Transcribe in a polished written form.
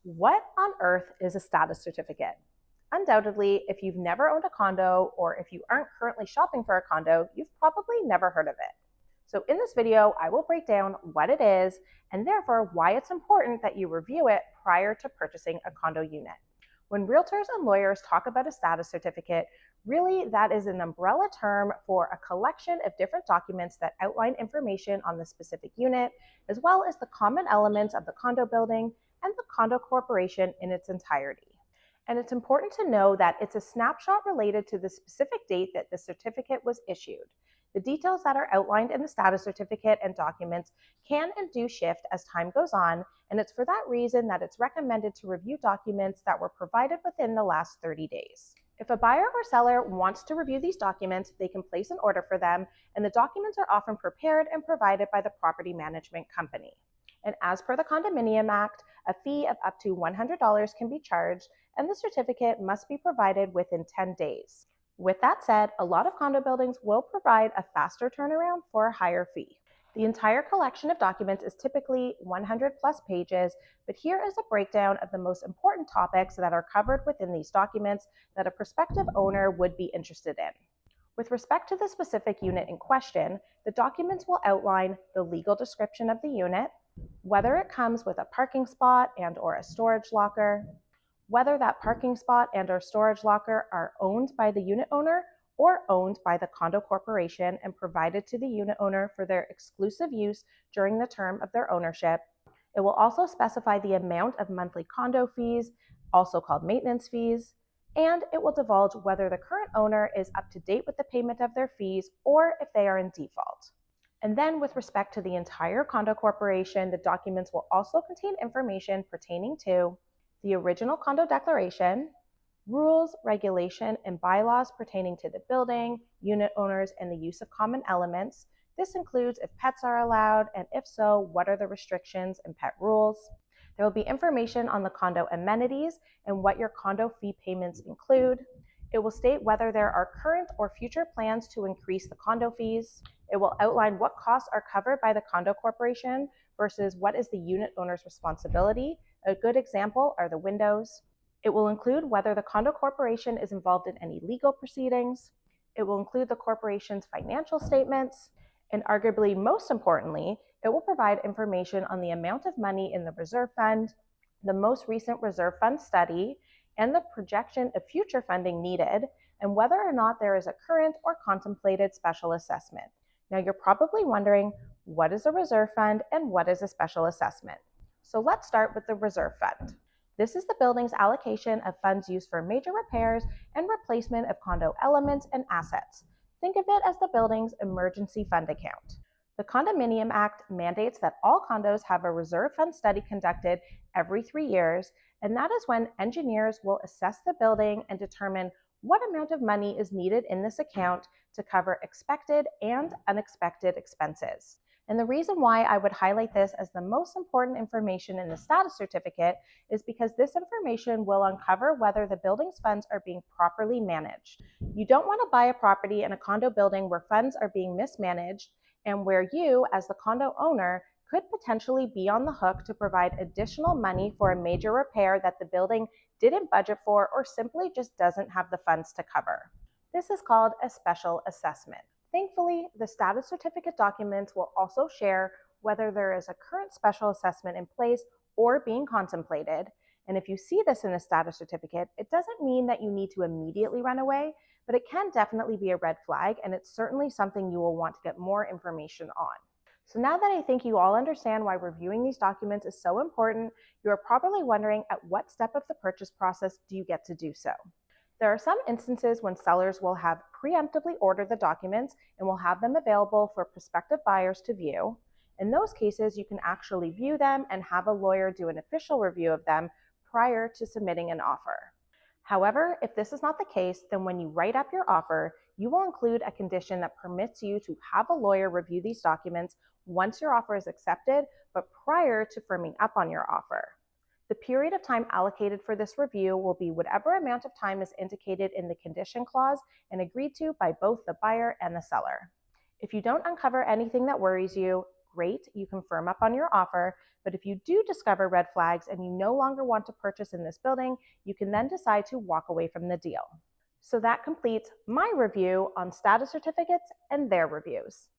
What on earth is a status certificate? Undoubtedly, if you've never owned a condo or if you aren't currently shopping for a condo, you've probably never heard of it. So in this video, I will break down what it is and therefore why it's important that you review it prior to purchasing a condo unit. When realtors and lawyers talk about a status certificate, really that is an umbrella term for a collection of different documents that outline information on the specific unit, as well as the common elements of the condo building and the condo corporation in its entirety. And it's important to know that it's a snapshot related to the specific date that the certificate was issued. The details that are outlined in the status certificate and documents can and do shift as time goes on, and it's for that reason that it's recommended to review documents that were provided within the last 30 days. If a buyer or seller wants to review these documents, they can place an order for them, and the documents are often prepared and provided by the property management company. And as per the Condominium Act, a fee of up to $100 can be charged, and the certificate must be provided within 10 days. With that said, a lot of condo buildings will provide a faster turnaround for a higher fee. The entire collection of documents is typically 100 plus pages, but here is a breakdown of the most important topics that are covered within these documents that a prospective owner would be interested in. With respect to the specific unit in question, the documents will outline the legal description of the unit, whether it comes with a parking spot and or a storage locker, whether that parking spot and or storage locker are owned by the unit owner or owned by the condo corporation and provided to the unit owner for their exclusive use during the term of their ownership. It will also specify the amount of monthly condo fees, also called maintenance fees, and it will divulge whether the current owner is up to date with the payment of their fees or if they are in default. And then with respect to the entire condo corporation, the documents will also contain information pertaining to the original condo declaration, rules, regulation, and bylaws pertaining to the building, unit owners, and the use of common elements. This includes if pets are allowed, and if so, what are the restrictions and pet rules. There will be information on the condo amenities and what your condo fee payments include. It will state whether there are current or future plans to increase the condo fees. It will outline what costs are covered by the condo corporation versus what is the unit owner's responsibility. A good example are the windows. It will include whether the condo corporation is involved in any legal proceedings. It will include the corporation's financial statements. And arguably most importantly, it will provide information on the amount of money in the reserve fund, the most recent reserve fund study, and the projection of future funding needed, and whether or not there is a current or contemplated special assessment. Now you're probably wondering, what is a reserve fund and what is a special assessment? So let's start with the reserve fund. This is the building's allocation of funds used for major repairs and replacement of condo elements and assets. Think of it as the building's emergency fund account. The Condominium Act mandates that all condos have a reserve fund study conducted every 3 years, and that is when engineers will assess the building and determine what amount of money is needed in this account to cover expected and unexpected expenses. And the reason why I would highlight this as the most important information in the status certificate is because this information will uncover whether the building's funds are being properly managed. You don't want to buy a property in a condo building where funds are being mismanaged and where you, as the condo owner, could potentially be on the hook to provide additional money for a major repair that the building didn't budget for or simply just doesn't have the funds to cover. This is called a special assessment. Thankfully, the status certificate documents will also share whether there is a current special assessment in place or being contemplated. And if you see this in the status certificate, it doesn't mean that you need to immediately run away, but it can definitely be a red flag, and it's certainly something you will want to get more information on. So now that I think you all understand why reviewing these documents is so important, you are probably wondering at what step of the purchase process do you get to do so? There are some instances when sellers will have preemptively ordered the documents and will have them available for prospective buyers to view. In those cases, you can actually view them and have a lawyer do an official review of them prior to submitting an offer. However, if this is not the case, then when you write up your offer, you will include a condition that permits you to have a lawyer review these documents once your offer is accepted, but prior to firming up on your offer. The period of time allocated for this review will be whatever amount of time is indicated in the condition clause and agreed to by both the buyer and the seller. If you don't uncover anything that worries you, great, you can firm up on your offer. But if you do discover red flags and you no longer want to purchase in this building, you can then decide to walk away from the deal. So that completes my review on status certificates and their reviews.